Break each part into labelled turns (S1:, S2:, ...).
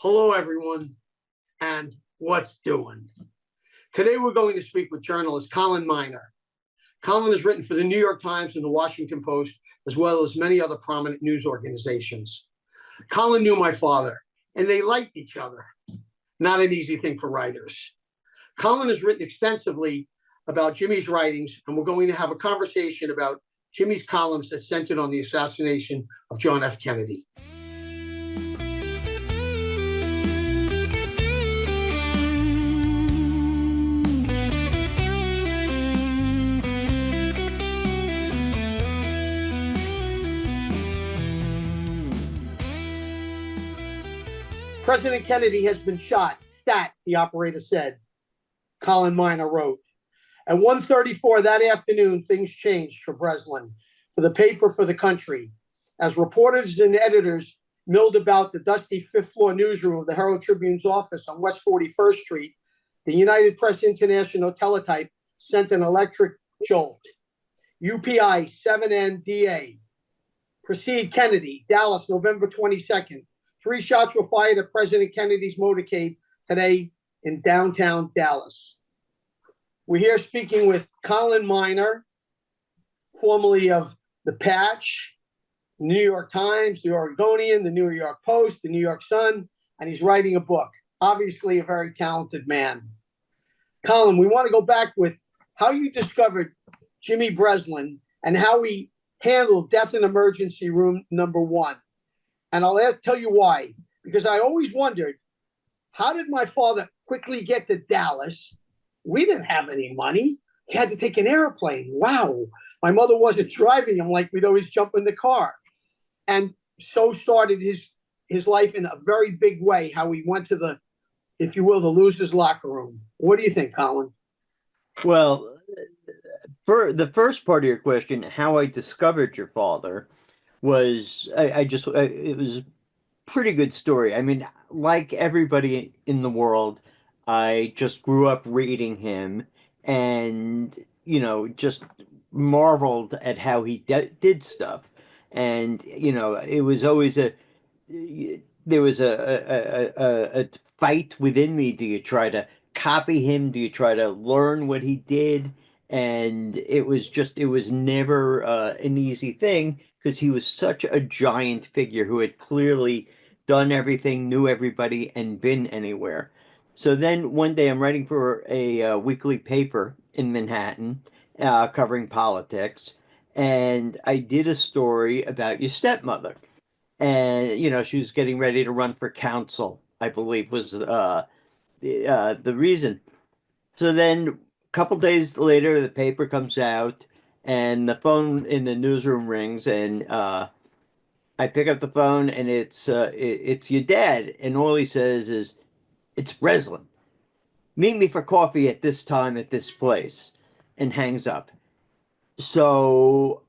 S1: Hello, everyone, and what's doing? Today, we're going to speak with journalist Colin Miner. Colin has written for the New York Times and the Washington Post, as well as many other prominent news organizations. Colin knew my father, and they liked each other. Not an easy thing for writers. Colin has written extensively about Jimmy's writings, and we're going to have a conversation about Jimmy's columns that centered on the assassination of John F. Kennedy. President Kennedy has been shot, stat, the operator said, Colin Miner wrote. At 1:34 that afternoon, things changed for Breslin, for the paper, for the country. As reporters and editors milled about the dusty fifth-floor newsroom of the Herald Tribune's office on West 41st Street, the United Press International teletype sent an electric jolt. UPI 7NDA. Proceed Kennedy, Dallas, November 22nd. 3 shots were fired at President Kennedy's motorcade today in downtown Dallas. We're here speaking with Colin Miner, formerly of The Patch, New York Times, the Oregonian, the New York Post, the New York Sun, and he's writing a book. Obviously a very talented man. Colin, we want to go back with how you discovered Jimmy Breslin and how he handled death in emergency room number 1. And I'll tell you why. Because I always wondered, how did my father quickly get to Dallas? We didn't have any money. He had to take an airplane. Wow. My mother wasn't driving him like we'd always jump in the car. And so started his life in a very big way, how he went to the, if you will, the loser's locker room. What do you think, Colin?
S2: Well, for the first part of your question, how I discovered your father was, it was a pretty good story. I mean, like everybody in the world, I just grew up reading him and, just marveled at how he did stuff. And, it was always there was a fight within me. Do you try to copy him? Do you try to learn what he did? And it was never an easy thing because he was such a giant figure who had clearly done everything, knew everybody, and been anywhere. So then one day I'm writing for a weekly paper in Manhattan covering politics, and I did a story about your stepmother. And, she was getting ready to run for council, I believe was the reason. So then a couple days later, the paper comes out and the phone in the newsroom rings, and I pick up the phone and it's your dad, and all he says is, "It's Breslin. Meet me for coffee at this time at this place," and hangs up. So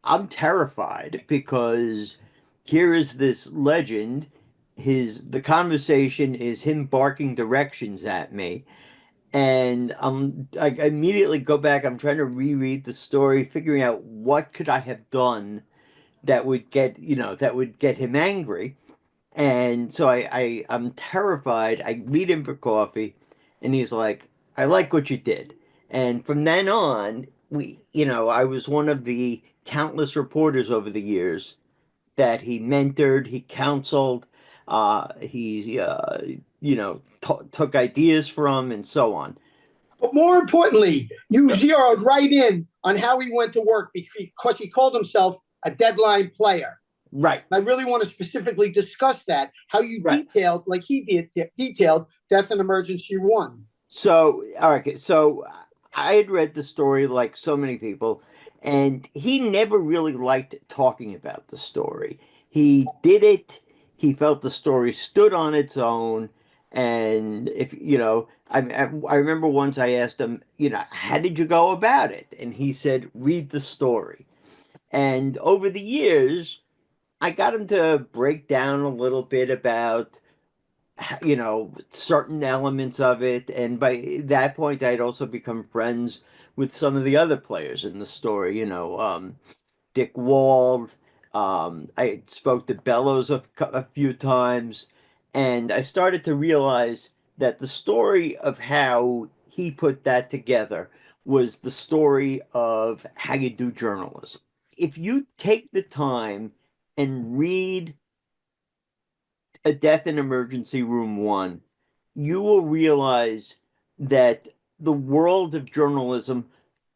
S2: I'm terrified because here is this legend. The conversation is him barking directions at me. And I immediately go back. I'm trying to reread the story, figuring out what could I have done that would get him angry. And so I'm terrified. I meet him for coffee, and he's like, "I like what you did." And from then on, I was one of the countless reporters over the years that he mentored, he counseled, took ideas from, and so on.
S1: But more importantly, you zeroed right in on how he went to work because he called himself a deadline player.
S2: Right.
S1: I really want to specifically discuss that, how you detailed, like he detailed Death in Emergency 1.
S2: So, all right, so I had read the story like so many people, and he never really liked talking about the story. He did it. He felt the story stood on its own. And I remember once I asked him, how did you go about it? And he said, read the story. And over the years, I got him to break down a little bit about, certain elements of it. And by that point, I'd also become friends with some of the other players in the story, Dick Wald. I spoke to Bellows a few times. And I started to realize that the story of how he put that together was the story of how you do journalism. If you take the time and read A Death in Emergency Room 1, you will realize that the world of journalism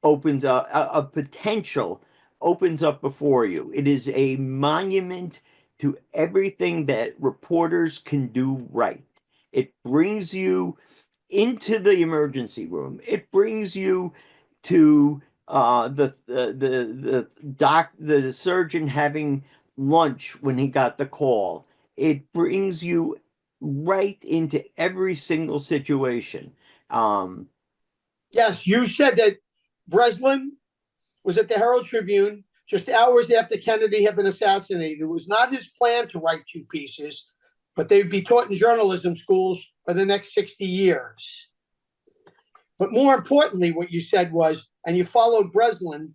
S2: opens up, of potential opens up before you. It is a monument to everything that reporters can do right. It brings you into the emergency room. It brings you to the surgeon having lunch when he got the call. It brings you right into every single situation. Um,
S1: Yes, you said that Breslin was at the Herald Tribune just hours after Kennedy had been assassinated. It was not his plan to write two pieces, but they'd be taught in journalism schools for the next 60 years. But more importantly, what you said was, and you followed Breslin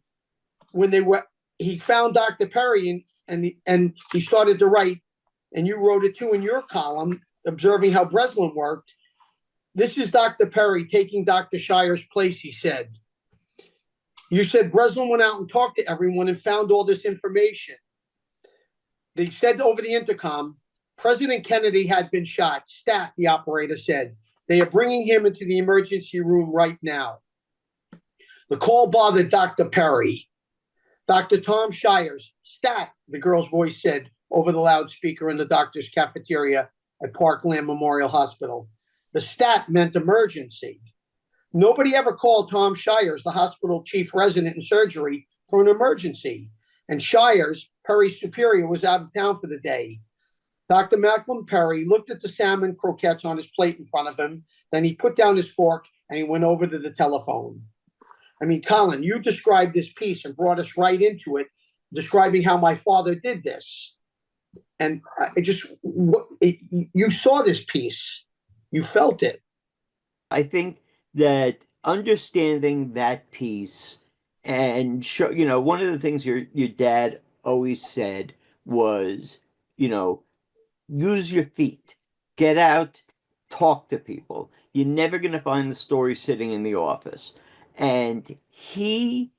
S1: when he found Dr. Perry and he started to write, and you wrote it too in your column, observing how Breslin worked. This is Dr. Perry taking Dr. Shire's place, he said. You said Breslin went out and talked to everyone and found all this information. They said over the intercom, President Kennedy had been shot. Stat, the operator said. They are bringing him into the emergency room right now. The call bothered Dr. Perry. Dr. Tom Shires, stat, the girl's voice said over the loudspeaker in the doctor's cafeteria at Parkland Memorial Hospital. The stat meant emergency. Nobody ever called Tom Shires, the hospital chief resident in surgery, for an emergency. And Shires, Perry's superior, was out of town for the day. Dr. Malcolm Perry looked at the salmon croquettes on his plate in front of him. Then he put down his fork and he went over to the telephone. I mean, Colin, you described this piece and brought us right into it, describing how my father did this. And you saw this piece, you felt it.
S2: I think that understanding that piece and show, one of the things your dad always said was, you know, use your feet, get out, talk to people. You're never going to find the story sitting in the office. And he,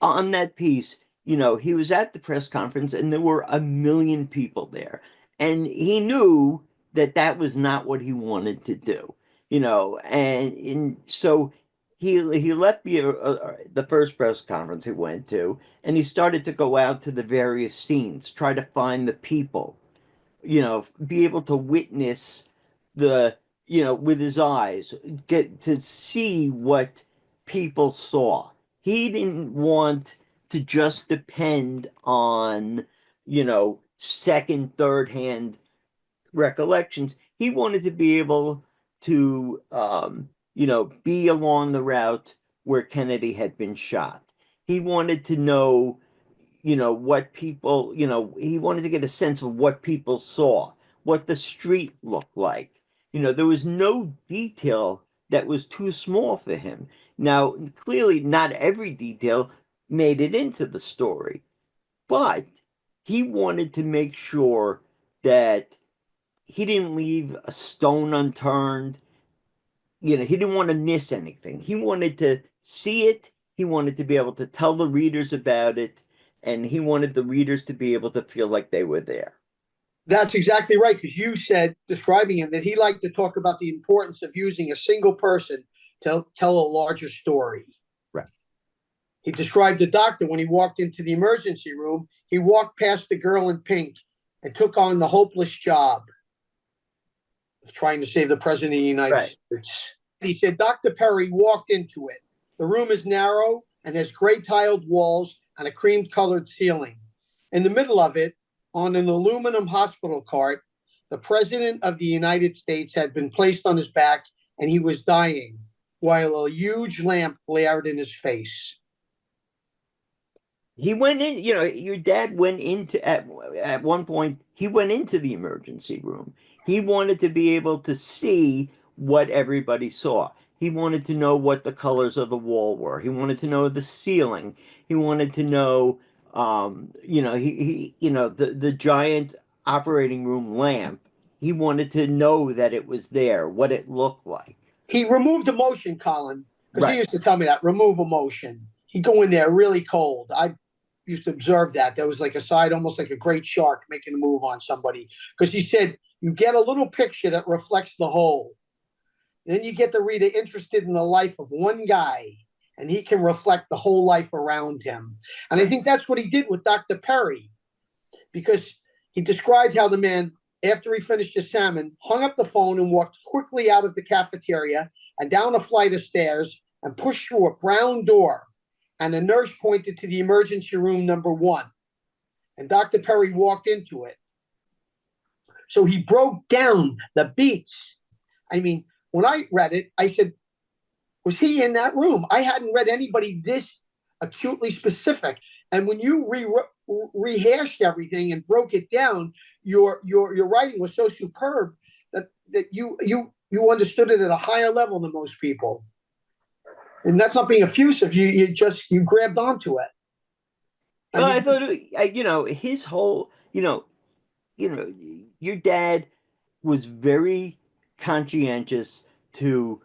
S2: on that piece, he was at the press conference and there were a million people there. And he knew that that was not what he wanted to do, and so he left the first press conference he went to, and he started to go out to the various scenes, try to find the people, be able to witness with his eyes, get to see what people saw. He didn't want to just depend on, second, third hand recollections. He wanted to be able to, be along the route where Kennedy had been shot. He wanted to know, what people, he wanted to get a sense of what people saw, what the street looked like. There was no detail that was too small for him. Now, clearly, not every detail made it into the story, but he wanted to make sure that he didn't leave a stone unturned. He didn't want to miss anything. He wanted to see it. He wanted to be able to tell the readers about it. And he wanted the readers to be able to feel like they were there.
S1: That's exactly right, because you said, describing him, that he liked to talk about the importance of using a single person to tell a larger story.
S2: Right.
S1: He described the doctor when he walked into the emergency room. He walked past the girl in pink and took on the hopeless job of trying to save the president of the United States. He said, Dr. Perry walked into it. The room is narrow and has gray tiled walls and a cream colored ceiling. In the middle of it, on an aluminum hospital cart, the president of the United States had been placed on his back and he was dying while a huge lamp glared in his face.
S2: He went in, your dad went into, at one point, he went into the emergency room. He wanted to be able to see what everybody saw. He wanted to know what the colors of the wall were. He wanted to know the ceiling. He wanted to know, the giant operating room lamp. He wanted to know that it was there, what it looked like.
S1: He removed emotion, Colin, because he
S2: Right.
S1: used to tell me that remove emotion. He'd go in there really cold. I used to observe that. There was like a side, almost like a great shark making a move on somebody. Because he said, you get a little picture that reflects the whole. Then you get the reader interested in the life of one guy, and he can reflect the whole life around him. And I
S2: Right.
S1: think that's what he did with Dr. Perry, because he described how the man, after he finished his salmon, hung up the phone and walked quickly out of the cafeteria and down a flight of stairs and pushed through a brown door. And a nurse pointed to the emergency room number 1. And Dr. Perry walked into it. So he broke down the beats. I mean, when I read it, I said, was he in that room? I hadn't read anybody this acutely specific. And when you rehashed everything and broke it down, your writing was so superb that you understood it at a higher level than most people. And that's not being effusive. You grabbed onto it.
S2: Well, I thought, his whole, your dad was very conscientious to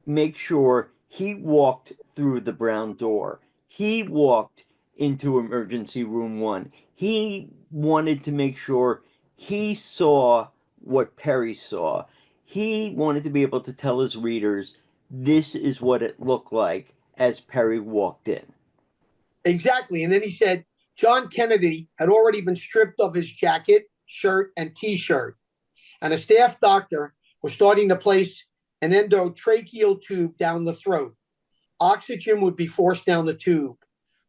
S2: make sure he walked through the brown door. He walked into emergency room 1. He wanted to make sure he saw what Perry saw. He wanted to be able to tell his readers, this is what it looked like as Perry walked in.
S1: Exactly. And then he said John Kennedy had already been stripped of his jacket, shirt, and T-shirt. And a staff doctor was starting to place an endotracheal tube down the throat. Oxygen would be forced down the tube.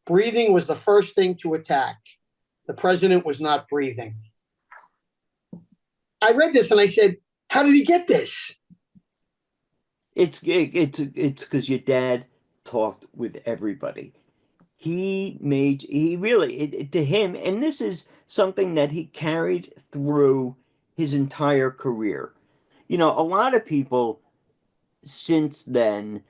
S1: Breathing was the first thing to attack. The president was not breathing. I read this and I said, how did he get this?
S2: It's because your dad talked with everybody. He really, to him, and this is something that he carried through his entire career. A lot of people since then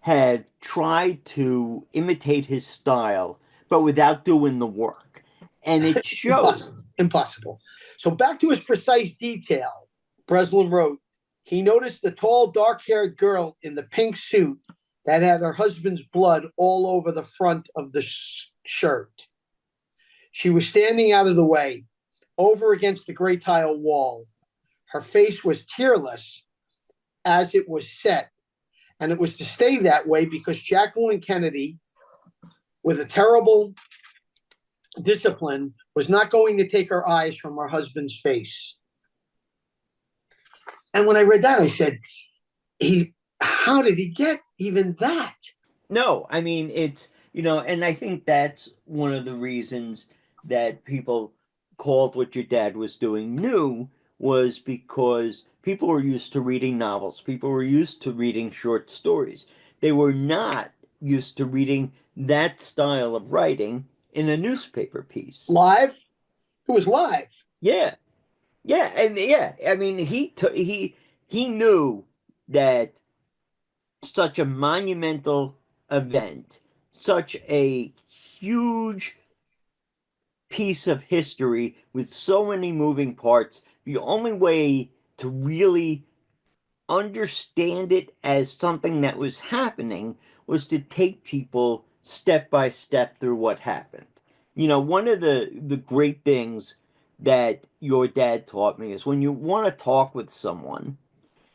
S2: have tried to imitate his style, but without doing the work. And it showed.
S1: Impossible. Impossible. So back to his precise detail, Breslin wrote, he noticed the tall, dark-haired girl in the pink suit that had her husband's blood all over the front of the shirt. She was standing out of the way, over against the gray tile wall. Her face was tearless as it was set, and it was to stay that way because Jacqueline Kennedy, with a terrible discipline, was not going to take her eyes from her husband's face. And when I read that, I said, how did he get even that?
S2: No, I mean, and I think that's one of the reasons that people called what your dad was doing new, was because people were used to reading novels. People were used to reading short stories. They were not used to reading that style of writing in a newspaper piece.
S1: Live? It was live.
S2: Yeah. Yeah, and yeah, I mean, he knew that such a monumental event, such a huge piece of history with so many moving parts, the only way to really understand it as something that was happening was to take people step by step through what happened. One of the great things that your dad taught me is when you want to talk with someone,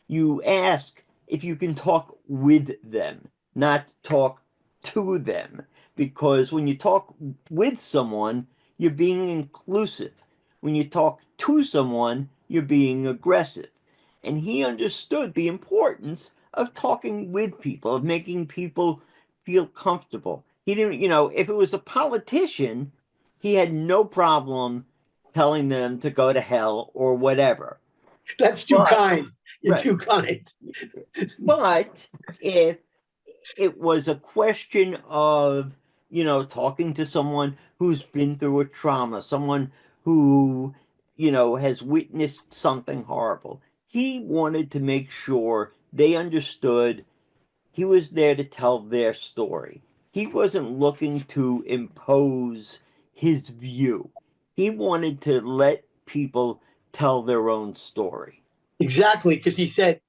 S2: you ask if you can talk with them, not talk to them. Because when you talk with someone, you're being inclusive. When you talk to someone, you're being aggressive. And he understood the importance of talking with people, of making people feel comfortable. He didn't, if it was a politician, he had no problem telling them to go to hell or whatever.
S1: That's too
S2: But,
S1: kind. You're
S2: right.
S1: too kind.
S2: But if it was a question of, talking to someone who's been through a trauma, someone who, has witnessed something horrible, he wanted to make sure they understood he was there to tell their story. He wasn't looking to impose his view. He wanted to let people tell their own story.
S1: Exactly, because he said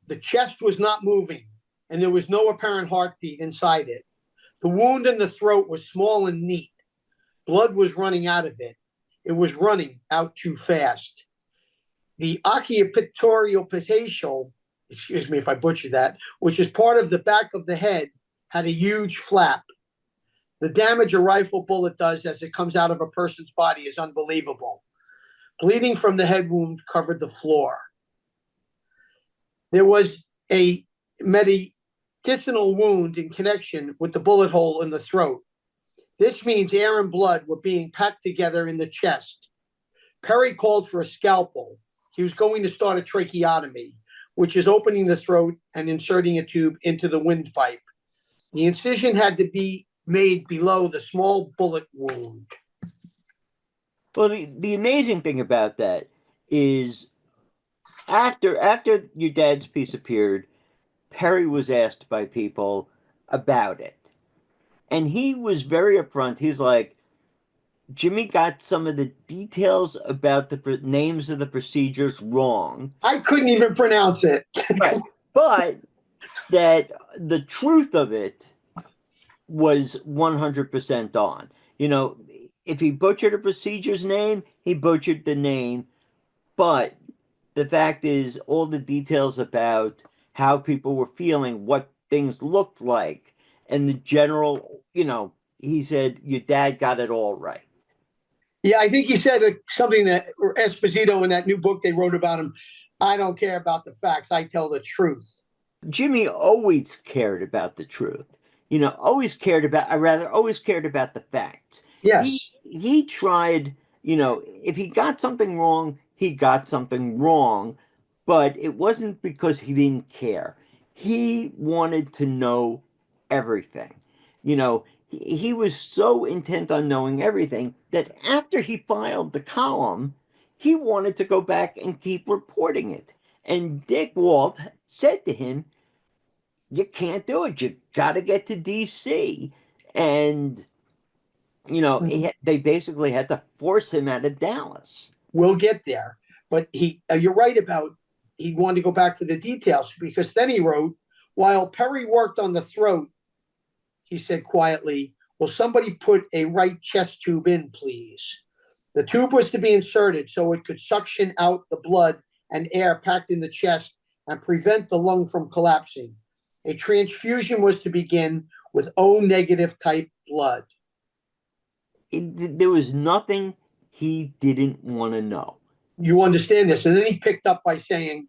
S1: the chest was not moving and there was no apparent heartbeat inside it. The wound in the throat was small and neat. Blood was running out of it. It was running out too fast. The occipitorio, excuse me if I butchered that, which is part of the back of the head, had a huge flap. The damage a rifle bullet does as it comes out of a person's body is unbelievable. Bleeding from the head wound covered the floor. There was a medicinal wound in connection with the bullet hole in the throat. This means air and blood were being packed together in the chest. Perry called for a scalpel. He was going to start a tracheotomy, which is opening the throat and inserting a tube into the windpipe. The incision had to be made below the small bullet wound.
S2: Well, the amazing thing about that is after your dad's piece appeared, Perry was asked by people about it. And he was very upfront. He's like, Jimmy got some of the details about the names of the procedures wrong.
S1: I couldn't even pronounce it.
S2: Right. But that the truth of it was 100% on. You know, if he butchered a procedure's name, he butchered the name. But the fact is, all the details about how people were feeling, what things looked like, and the general, he said, your dad got it all right.
S1: Yeah, I think he said something that, or Esposito in that new book they wrote about him, I don't care about the facts, I tell the truth.
S2: Jimmy always cared about the truth. Always cared about the facts.
S1: Yes.
S2: He tried, if he got something wrong, he got something wrong, but it wasn't because he didn't care. He wanted to know everything. He was so intent on knowing everything that after he filed the column, he wanted to go back and keep reporting it. And Dick Walt said to him, you can't do it. You got to get to DC. And, they basically had to force him out of Dallas.
S1: We'll get there. But you're right about he wanted to go back for the details, because then he wrote, while Perry worked on the throat, he said quietly, will somebody put a right chest tube in, please? The tube was to be inserted so it could suction out the blood and air packed in the chest and prevent the lung from collapsing. A transfusion was to begin with O negative type blood.
S2: There was nothing he didn't want to know.
S1: You understand this? And then he picked up by saying,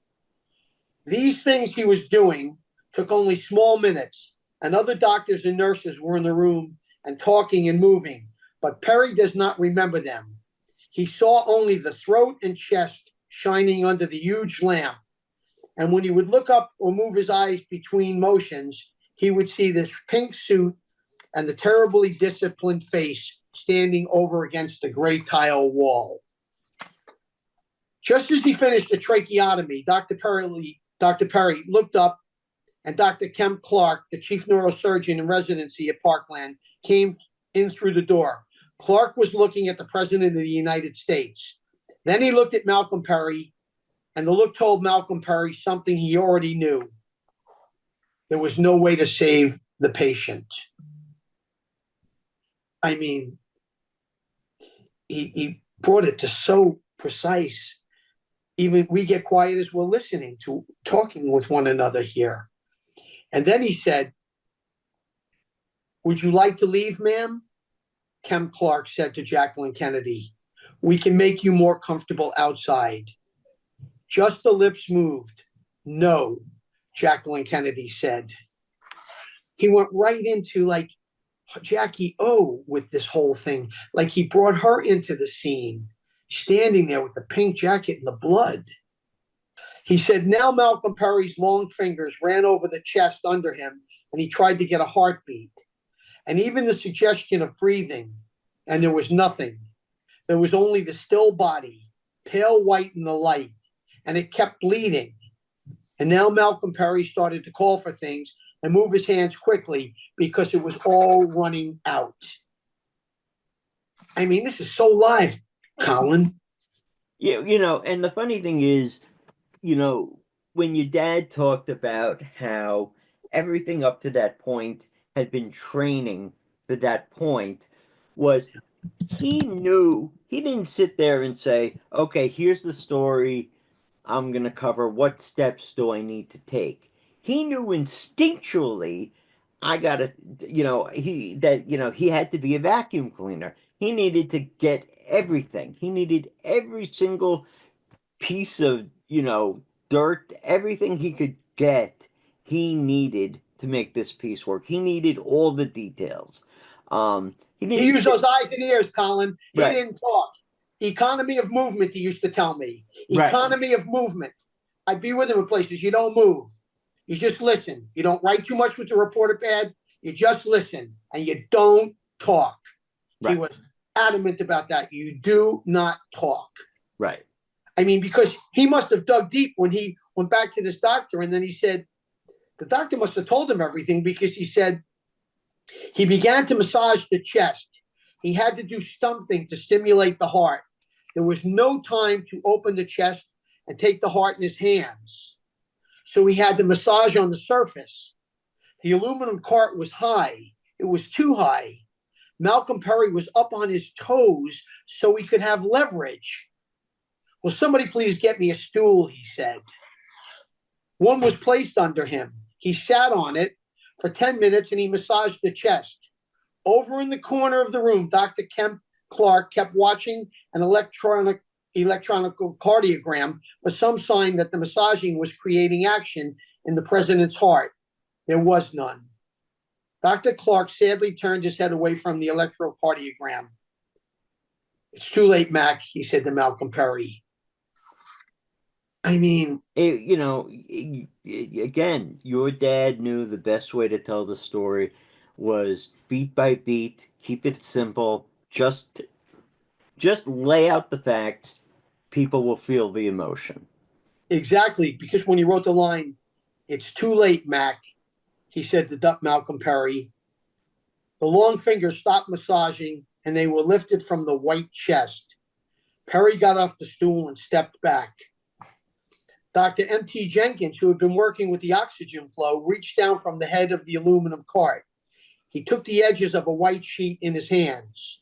S1: these things he was doing took only small minutes, and other doctors and nurses were in the room and talking and moving, but Perry does not remember them. He saw only the throat and chest shining under the huge lamp. And when he would look up or move his eyes between motions, he would see this pink suit and the terribly disciplined face standing over against the gray tile wall. Just as he finished the tracheotomy, Dr. Perry looked up, and Dr. Kemp Clark, the chief neurosurgeon in residency at Parkland, came in through the door. Clark was looking at the President of the United States. Then he looked at Malcolm Perry, and the look told Malcolm Perry something he already knew. There was no way to save the patient. I mean, he brought it to so precise. Even we get quiet as we're listening to talking with one another here. And then he said, would you like to leave, ma'am? Kemp Clark said to Jacqueline Kennedy, we can make you more comfortable outside. Just the lips moved. No, Jacqueline Kennedy said. He went right into like Jackie O with this whole thing. Like he brought her into the scene, standing there with the pink jacket and the blood. He said, now Malcolm Perry's long fingers ran over the chest under him, and he tried to get a heartbeat. And even the suggestion of breathing, and there was nothing. There was only the still body, pale white in the light, and it kept bleeding. And now Malcolm Perry started to call for things and move his hands quickly because it was all running out. I mean, this is so live, Colin.
S2: Yeah, and the funny thing is, you know, when your dad talked about how everything up to that point had been training for that point, was he knew he didn't sit there and say, okay, here's the story I'm going to cover. What steps do I need to take? He knew instinctually I got to, he had to be a vacuum cleaner. He needed to get everything. He needed every single piece of, dirt, everything he could get, he needed to make this piece work. He needed all the details. He
S1: He
S2: didn't,
S1: used those eyes and ears, Colin. He
S2: right,
S1: didn't talk. Economy of movement, he used to tell me.
S2: right,
S1: Economy of movement. I'd be with him in places. You don't move. You just listen. You don't write too much with the reporter pad. You just listen and you don't talk. He
S2: right,
S1: was adamant about that. You do not talk.
S2: right.
S1: I mean, because he must have dug deep when he went back to this doctor, and then he said, the doctor must have told him everything, because he said he began to massage the chest. He had to do something to stimulate the heart. There was no time to open the chest and take the heart in his hands. So he had to massage on the surface. The aluminum cart was high. It was too high. Malcolm Perry was up on his toes so he could have leverage. Will somebody please get me a stool, he said. One was placed under him. He sat on it for 10 minutes and he massaged the chest. Over in the corner of the room, Dr. Kemp Clark kept watching an electronic cardiogram for some sign that the massaging was creating action in the president's heart. There was none. Dr. Clark sadly turned his head away from the electrocardiogram. It's too late, Mac, he said to Malcolm Perry. I mean,
S2: Again, your dad knew the best way to tell the story was beat by beat, keep it simple, just lay out the facts. People will feel the emotion.
S1: exactly, because when he wrote the line, it's too late, Mac, he said to Malcolm Perry. The long fingers stopped massaging and they were lifted from the white chest. Perry got off the stool and stepped back. Dr. M.T. Jenkins, who had been working with the oxygen flow, reached down from the head of the aluminum cart. He took the edges of a white sheet in his hands.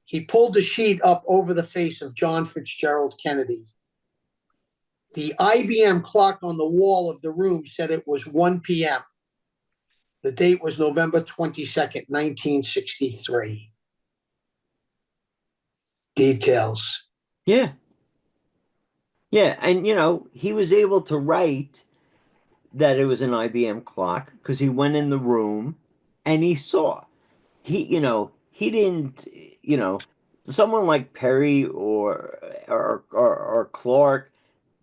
S1: He pulled the sheet up over the face of John Fitzgerald Kennedy. The IBM clock on the wall of the room said it was 1 p.m. The date was November 22nd, 1963. Details.
S2: Yeah. Yeah. And, he was able to write that it was an IBM clock because he went in the room and he saw. He didn't, someone like Perry or Clark,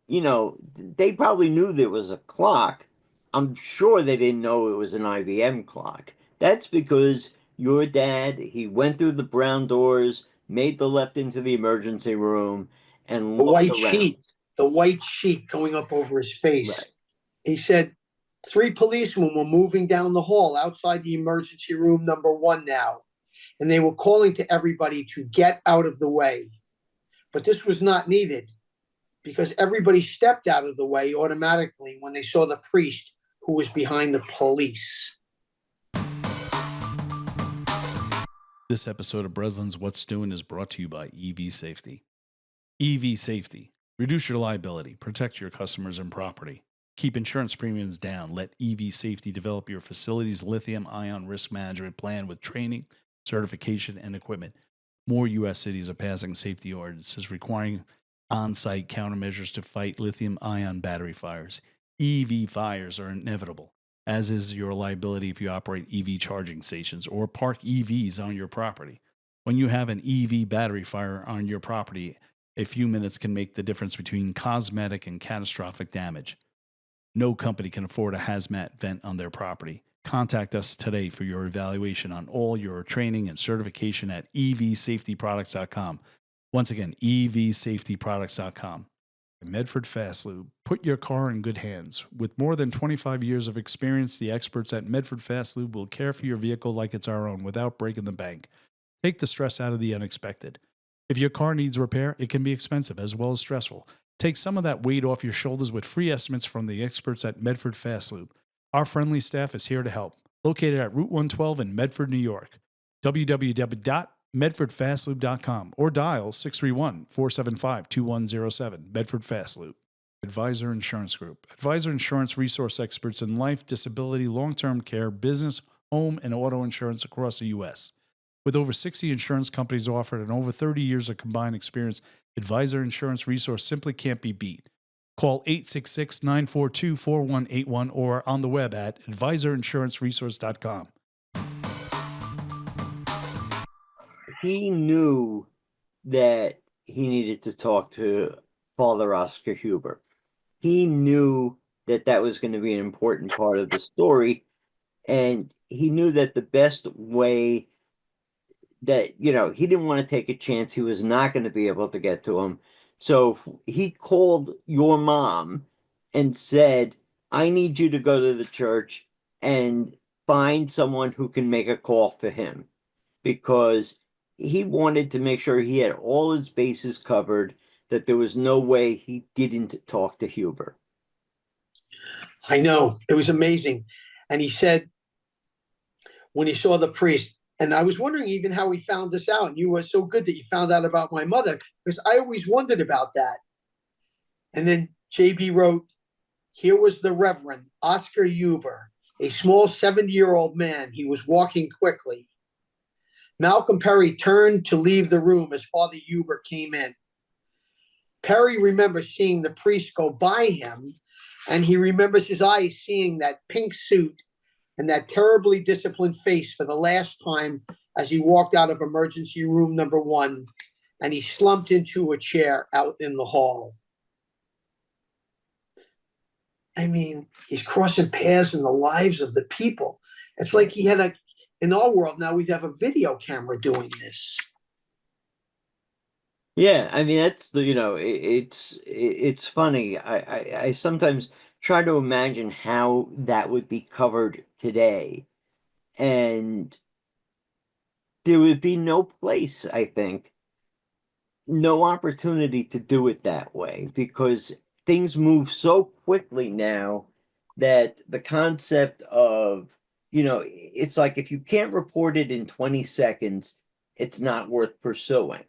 S2: they probably knew there was a clock. I'm sure they didn't know it was an IBM clock. That's because your dad, he went through the brown doors, made the left into the emergency room, and
S1: The
S2: looked
S1: white
S2: around.
S1: sheet, the white sheet going up over his face.
S2: Right.
S1: He said 3 policemen were moving down the hall outside the emergency room number 1 now, and they were calling to everybody to get out of the way. But this was not needed because everybody stepped out of the way automatically when they saw the priest who was behind the police.
S3: This episode of Breslin's What's Doing is brought to you by EV Safety. EV Safety. Reduce your liability, protect your customers and property. Keep insurance premiums down. Let EV Safety develop your facility's lithium-ion risk management plan with training, certification, and equipment. More U.S. cities are passing safety ordinances requiring on-site countermeasures to fight lithium-ion battery fires. EV fires are inevitable, as is your liability if you operate EV charging stations or park EVs on your property. When you have an EV battery fire on your property, a few minutes can make the difference between cosmetic and catastrophic damage. No company can afford a hazmat vent on their property. Contact us today for your evaluation on all your training and certification at evsafetyproducts.com. Once again, evsafetyproducts.com. Medford Fast Lube. Put your car in good hands. With more than 25 years of experience, the experts at Medford Fast Lube will care for your vehicle like it's our own without breaking the bank. Take the stress out of the unexpected. If your car needs repair, it can be expensive as well as stressful. Take some of that weight off your shoulders with free estimates from the experts at Medford Fast Loop. Our friendly staff is here to help. Located at Route 112 in Medford, New York. www.medfordfastloop.com or dial 631-475-2107. Medford Fast Loop. Advisor Insurance Group. Advisor Insurance resource experts in life, disability, long-term care, business, home, and auto insurance across the U.S. With over 60 insurance companies offered and over 30 years of combined experience, Advisor Insurance Resource simply can't be beat. Call 866-942-4181 or on the web at advisorinsuranceresource.com.
S2: He knew that he needed to talk to Father Oscar Huber. He knew that that was going to be an important part of the story, and he knew that the best way that, he didn't want to take a chance he was not going to be able to get to him. So he called your mom and said, I need you to go to the church and find someone who can make a call for him, because he wanted to make sure he had all his bases covered, that there was no way he didn't talk to Huber.
S1: I know. It was amazing. And he said, when he saw the priest, and I was wondering even how he found this out. And you were so good that you found out about my mother, because I always wondered about that. And then JB wrote, here was the Reverend Oscar Huber, a small 70-year-old man. He was walking quickly. Malcolm Perry turned to leave the room as Father Huber came in. Perry remembers seeing the priest go by him, and he remembers his eyes seeing that pink suit and that terribly disciplined face for the last time as he walked out of emergency room number 1, and he slumped into a chair out in the hall. I mean, he's crossing paths in the lives of the people. It's like he had in our world now, we have a video camera doing this.
S2: Yeah, I mean, that's it's funny. I sometimes try to imagine how that would be covered today, and there would be no place, I think, no opportunity to do it that way, because things move so quickly now that the concept of, it's like if you can't report it in 20 seconds, it's not worth pursuing.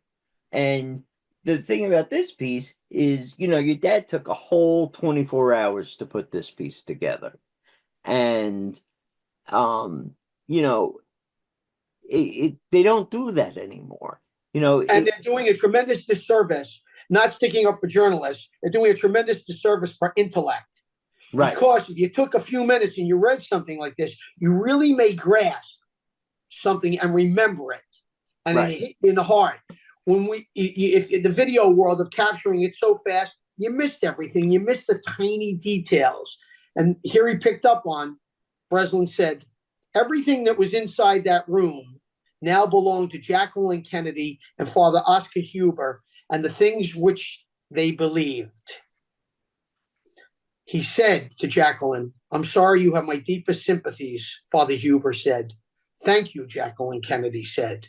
S2: And the thing about this piece is, your dad took a whole 24 hours to put this piece together. And, they don't do that anymore.
S1: And they're doing a tremendous disservice, not sticking up for journalists. They're doing a tremendous disservice for intellect.
S2: Right.
S1: Because if you took a few minutes and you read something like this, you really may grasp something and remember it. And It hit you in the heart. When if in the video world of capturing it so fast, you missed everything. You missed the tiny details. And here he picked up on, Breslin said, everything that was inside that room now belonged to Jacqueline Kennedy and Father Oscar Huber and the things which they believed. He said to Jacqueline, I'm sorry, you have my deepest sympathies, Father Huber said. Thank you, Jacqueline Kennedy said.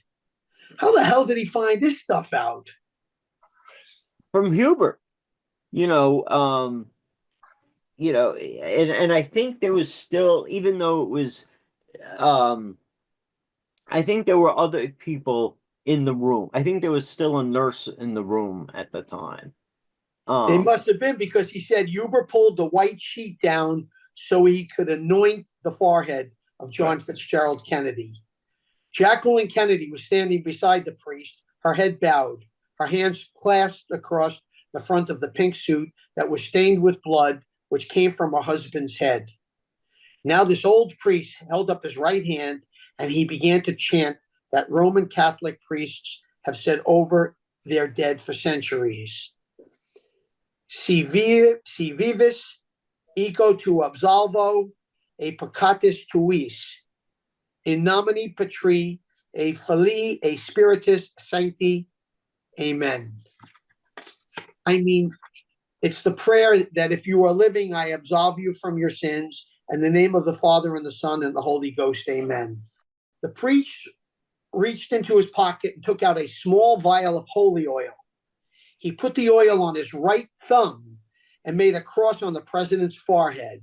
S1: How the hell did he find this stuff out?
S2: From Huber, and I think there was still, even though it was, I think there were other people in the room. I think there was still a nurse in the room at the time.
S1: They must have been, because he said Huber pulled the white sheet down so he could anoint the forehead of John Fitzgerald Kennedy. Jacqueline Kennedy was standing beside the priest, her head bowed, her hands clasped across the front of the pink suit that was stained with blood, which came from her husband's head. Now this old priest held up his right hand, and he began to chant that Roman Catholic priests have said over their dead for centuries. Si vivis, eco tu absolvo, e peccatis tuis. In nomine Patri, et Filii, et Spiritus Sancti. Amen. I mean, it's the prayer that if you are living, I absolve you from your sins. In the name of the Father and the Son and the Holy Ghost. Amen. The priest reached into his pocket and took out a small vial of holy oil. He put the oil on his right thumb and made a cross on the president's forehead.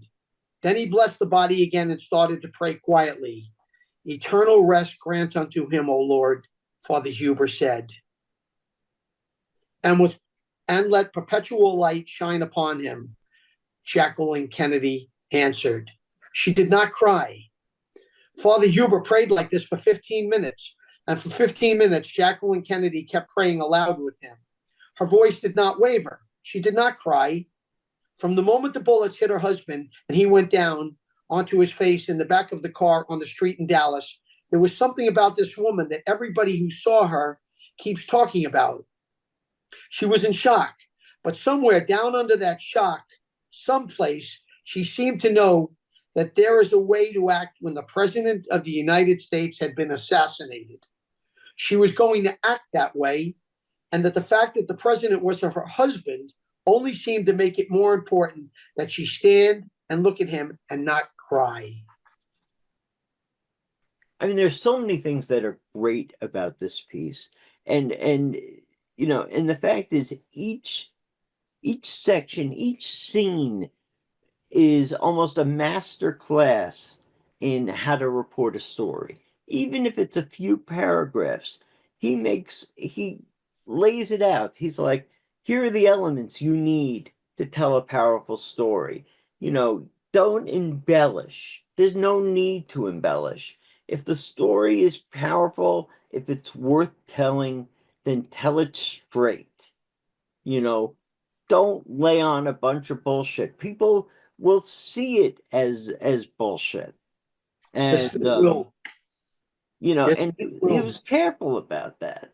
S1: Then he blessed the body again and started to pray quietly. Eternal rest grant unto him, O Lord, Father Huber said. And let perpetual light shine upon him, Jacqueline Kennedy answered. She did not cry. Father Huber prayed like this for 15 minutes, and for 15 minutes, Jacqueline Kennedy kept praying aloud with him. Her voice did not waver. She did not cry. From the moment the bullets hit her husband and he went down onto his face in the back of the car on the street in Dallas, there was something about this woman that everybody who saw her keeps talking about. She was in shock, but somewhere down under that shock, someplace, she seemed to know that there is a way to act when the president of the United States had been assassinated. She was going to act that way, and that the fact that the president was her husband only seemed to make it more important that she stand and look at him and not cry.
S2: I mean, there's so many things that are great about this piece. And you know, and the fact is each section, each scene is almost a master class in how to report a story. Even if it's a few paragraphs, he lays it out. He's like, here are the elements you need to tell a powerful story. You know, don't embellish. There's no need to embellish. If the story is powerful, if it's worth telling, then tell it straight. You know, don't lay on a bunch of bullshit. People will see it as bullshit. And you know,
S1: Yes,
S2: and he was careful about that.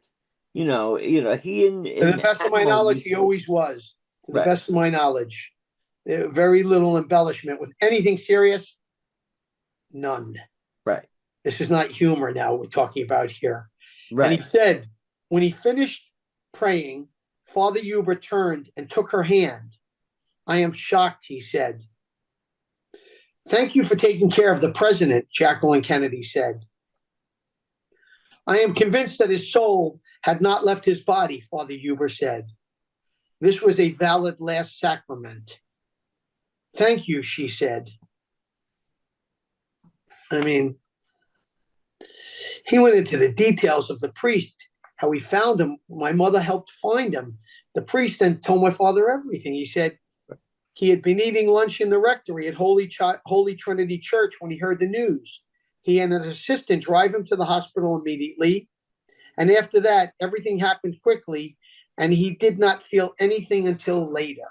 S2: You know, he and
S1: to the best of my knowledge, he always was. To the
S2: Right.
S1: best of my knowledge, very little embellishment with anything serious. None.
S2: Right.
S1: This is not humor now we're talking about here.
S2: Right.
S1: And he said, when he finished praying, Father Huber turned and took her hand. I am shocked, he said. Thank you for taking care of the president, Jacqueline Kennedy said. I am convinced that his soul had not left his body, Father Huber said. This was a valid last sacrament. Thank you, she said. I mean, he went into the details of the priest, how he found him. My mother helped find him. The priest then told my father everything. He said he had been eating lunch in the rectory at Holy Trinity Church when he heard the news. He and his assistant drive him to the hospital immediately. And after that, everything happened quickly, and he did not feel anything until later.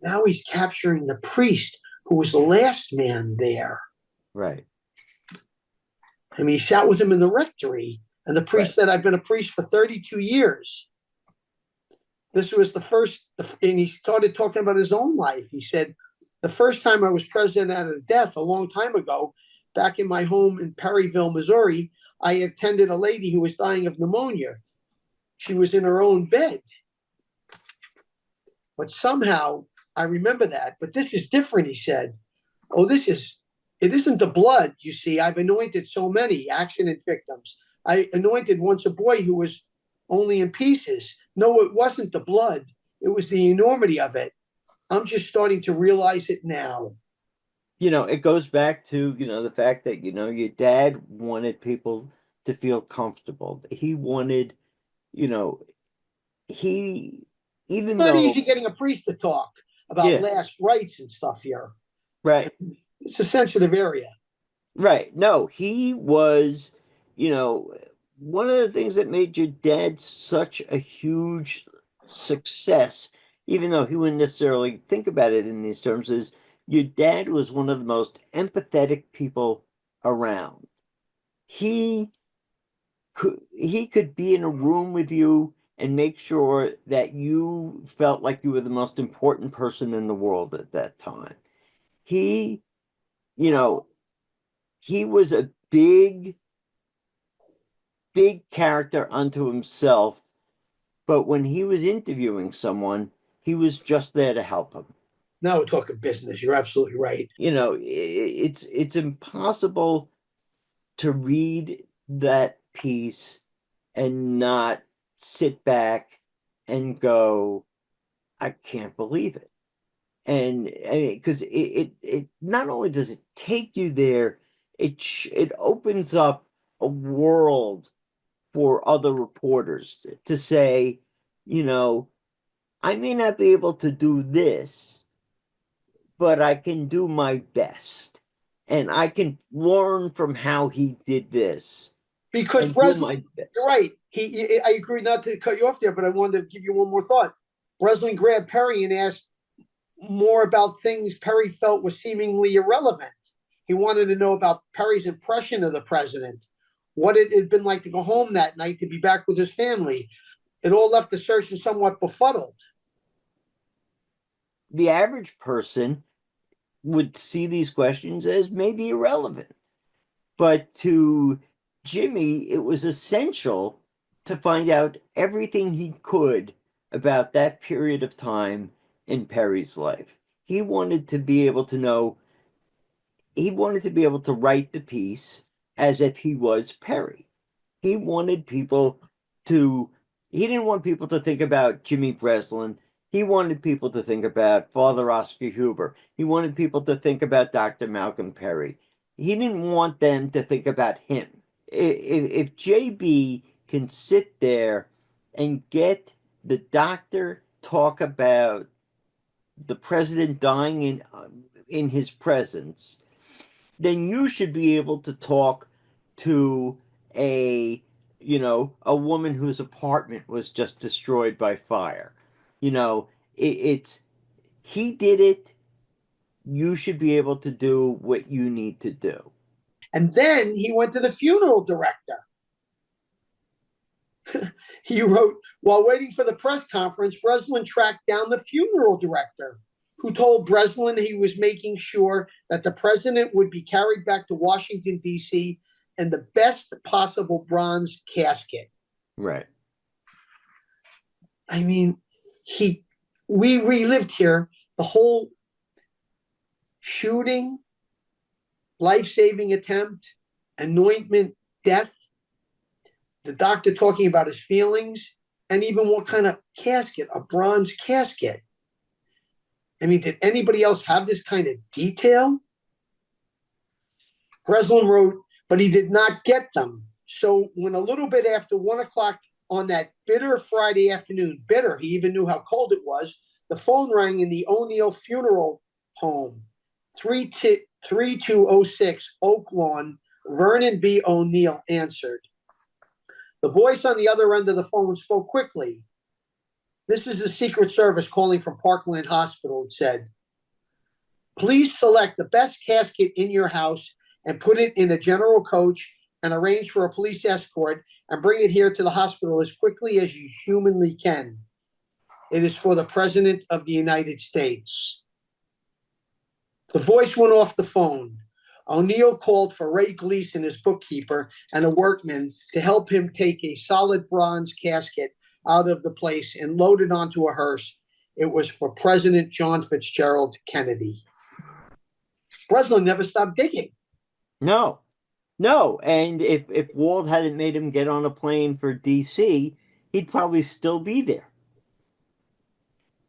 S1: Now he's capturing the priest who was the last man there.
S2: Right.
S1: I mean, he sat with him in the rectory, and the priest said, I've been a priest for 32 years. This was the first, and he started talking about his own life. He said, the first time I was president out of death a long time ago, back in my home in Perryville, Missouri, I attended a lady who was dying of pneumonia. She was in her own bed. But somehow, I remember that. But this is different, he said. Oh, it isn't the blood, you see. I've anointed so many accident victims. I anointed once a boy who was only in pieces. No, it wasn't the blood. It was the enormity of it. I'm just starting to realize it now.
S2: You know, it goes back to, you know, the fact that, you know, your dad wanted people to feel comfortable. He wanted, you know, even
S1: it's not
S2: though
S1: easy getting a priest to talk about last rites and stuff here.
S2: Right.
S1: It's a sensitive area.
S2: Right. No, he was, you know, one of the things that made your dad such a huge success, even though he wouldn't necessarily think about it in these terms, is your dad was one of the most empathetic people around. He could be in a room with you and make sure that you felt like you were the most important person in the world at that time. He, you know, he was a big character unto himself, but when he was interviewing someone, he was just there to help them.
S1: Now we're talking business. You're absolutely right.
S2: You know, it's impossible to read that piece and not sit back and go, I can't believe it. And because it not only does it take you there, it opens up a world for other reporters to say, you know, I may not be able to do this, but I can do my best. And I can learn from how he did this
S1: Because
S2: and do
S1: Breslin,
S2: my
S1: you're
S2: best.
S1: right. I agree not to cut you off there, but I wanted to give you one more thought. Breslin grabbed Perry and asked more about things Perry felt was seemingly irrelevant. He wanted to know about Perry's impression of the president, what it had been like to go home that night to be back with his family. It all left the surgeon somewhat befuddled.
S2: The average person would see these questions as maybe irrelevant. But to Jimmy, it was essential to find out everything he could about that period of time in Perry's life. He wanted to be able to know, he wanted to be able to write the piece as if he was Perry. He wanted people to, he didn't want people to think about Jimmy Breslin. He wanted people to think about Father Oscar Huber. He wanted people to think about Dr. Malcolm Perry. He didn't want them to think about him. If JB can sit there and get the doctor talk about the president dying in his presence, then you should be able to talk to a a woman whose apartment was just destroyed by fire. It's he did it. You should be able to do what you need to do.
S1: And then he went to the funeral director. He wrote, while waiting for the press conference, Breslin tracked down the funeral director, who told Breslin he was making sure that the president would be carried back to Washington, D.C. in the best possible bronze casket.
S2: Right.
S1: I mean, we relived here the whole shooting, life-saving attempt, anointment, death, the doctor talking about his feelings, and even what kind of casket, a bronze casket. I mean, did anybody else have this kind of detail? Breslin wrote, but he did not get them. So when a little bit after 1 o'clock on that bitter Friday afternoon, bitter, he even knew how cold it was, the phone rang in the O'Neill funeral home, 3206 Oak Lawn. Vernon B. O'Neill answered. The voice on the other end of the phone spoke quickly. This is the Secret Service calling from Parkland Hospital, it said. Please select the best casket in your house and put it in a general coach and arrange for a police escort and bring it here to the hospital as quickly as you humanly can. It is for the President of the United States. The voice went off the phone. O'Neill called for Ray Gleason, his bookkeeper, and a workman to help him take a solid bronze casket out of the place and load it onto a hearse. It was for President John Fitzgerald Kennedy. Breslin never stopped digging.
S2: No, no. And if Walt hadn't made him get on a plane for DC, he'd probably still be there.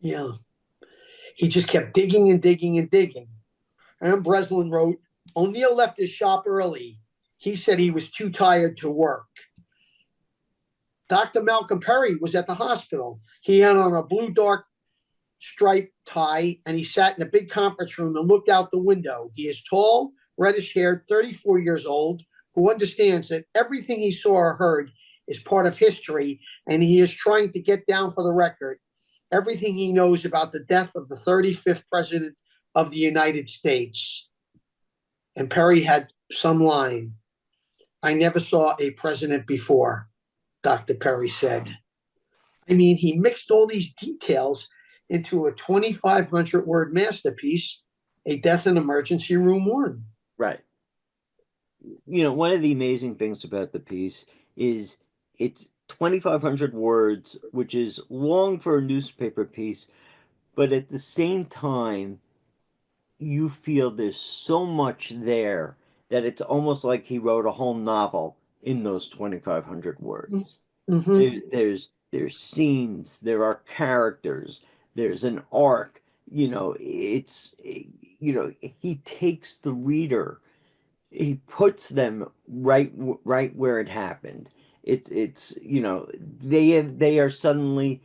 S1: Yeah. He just kept digging and digging and digging. And Breslin wrote, O'Neill left his shop early. He said he was too tired to work. Dr. Malcolm Perry was at the hospital. He had on a blue dark striped tie, and he sat in a big conference room and looked out the window. He is tall, reddish haired, 34 years old, who understands that everything he saw or heard is part of history, and he is trying to get down for the record everything he knows about the death of the 35th president of the United States. And Perry had some line. I never saw a president before, Dr. Perry said. I mean, he mixed all these details into a 2,500 word masterpiece, A Death in Emergency Room 1.
S2: Right. One of the amazing things about the piece is it's 2,500 words, which is long for a newspaper piece, but at the same time, you feel there's so much there that it's almost like he wrote a whole novel in those 2,500 words.
S1: Mhm.
S2: There's scenes, there are characters, there's an arc. He takes the reader, he puts them right where it happened. They are suddenly,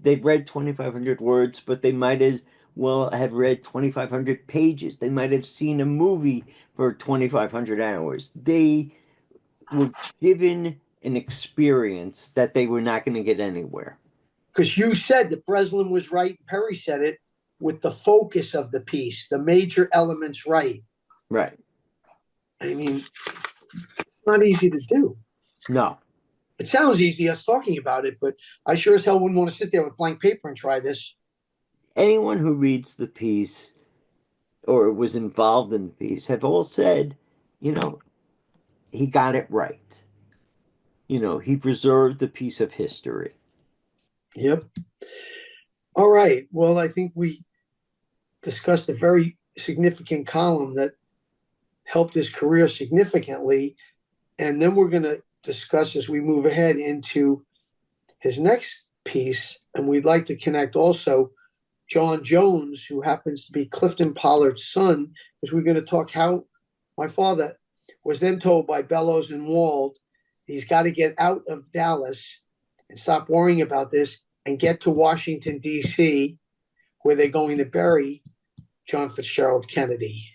S2: they've read 2,500 words, but they might as well have read 2,500 pages. They might have seen a movie for 2,500 hours. They were given an experience that they were not going to get anywhere.
S1: Because you said that Breslin was right, Perry said it, with the focus of the piece, the major elements right.
S2: Right.
S1: I mean, it's not easy to do.
S2: No.
S1: It sounds easy us talking about it, but I sure as hell wouldn't want to sit there with blank paper and try this.
S2: Anyone who reads the piece or was involved in the piece have all said, he got it right. He preserved the piece of history.
S1: Yep. All right. Well, I think we discussed a very significant column that helped his career significantly. And then we're going to discuss as we move ahead into his next piece. And we'd like to connect also John Jones, who happens to be Clifton Pollard's son, because we're going to talk how my father was then told by Bellows and Wald he's got to get out of Dallas and stop worrying about this and get to Washington, D.C., where they're going to bury John Fitzgerald Kennedy.